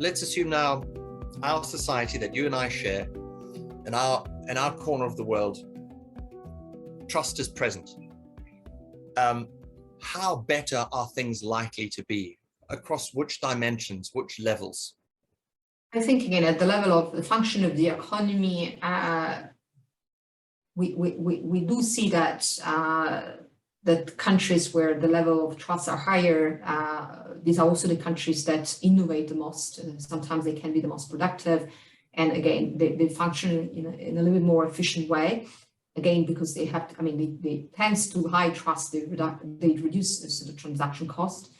let's assume now our society that you and I share, in our corner of the world, trust is present. How better are things likely to be? Across which dimensions, which levels? I think, again, at the level of the function of the economy, we do see that that countries where the level of trust are higher, these are also the countries that innovate the most. Sometimes they can be the most productive. And again, they function in a little bit more efficient way. Again, because they have, they thanks to high trust, they reduce the transaction cost.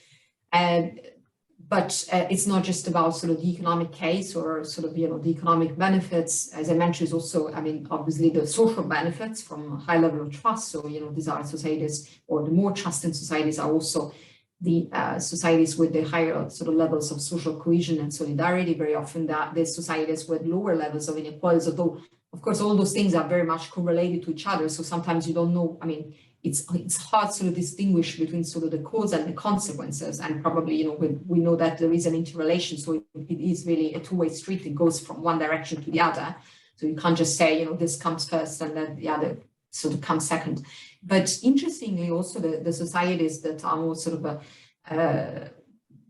But it's not just about sort of the economic case or sort of, the economic benefits. As I mentioned, is also, obviously the social benefits from a high level of trust. So, these are societies, or the more trusting societies are also the societies with the higher sort of levels of social cohesion and solidarity. Very often there's societies with lower levels of inequalities, although, of course, all those things are very much correlated to each other. So sometimes you don't know, it's hard to distinguish between sort of the cause and the consequences. And probably, we know that there is an interrelation. So it is really a two-way street. It goes from one direction to the other. So you can't just say, this comes first and then the other sort of comes second. But interestingly, also the societies that are more sort of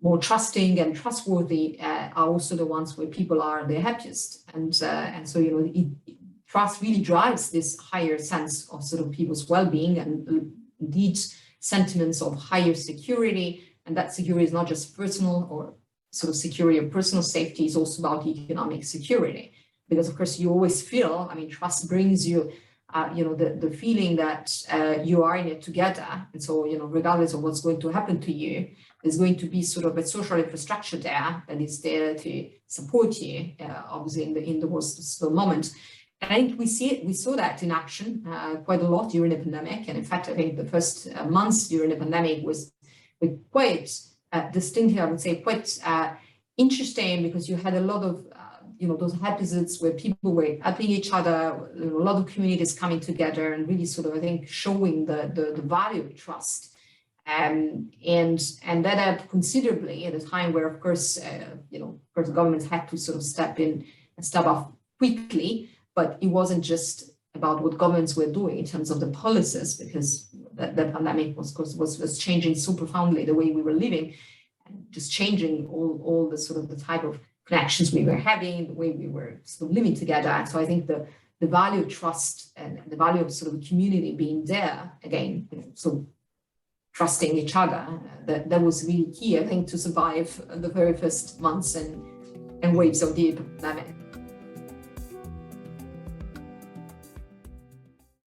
more trusting and trustworthy are also the ones where people are the happiest. And so, trust really drives this higher sense of sort of people's well-being and indeed sentiments of higher security. And that security is not just personal or sort of security of personal safety, it's also about economic security. Because of course you always feel, trust brings you, the feeling that you are in it together. And so, regardless of what's going to happen to you, there's going to be sort of a social infrastructure there that is there to support you, obviously in the worst moment. And I think we saw that in action quite a lot during the pandemic. And in fact, I think the first months during the pandemic were quite distinctly, I would say, quite interesting, because you had a lot of, those episodes where people were helping each other, a lot of communities coming together and really sort of, I think, showing the value of trust. And that helped considerably at a time where, of course, governments had to sort of step in and step up quickly. But it wasn't just about what governments were doing in terms of the policies, because the pandemic was changing so profoundly the way we were living, and just changing all the sort of the type of connections we were having, the way we were sort of living together. And so I think the value of trust and the value of sort of community being there again, so trusting each other, that was really key, I think, to survive the very first months and waves of the pandemic.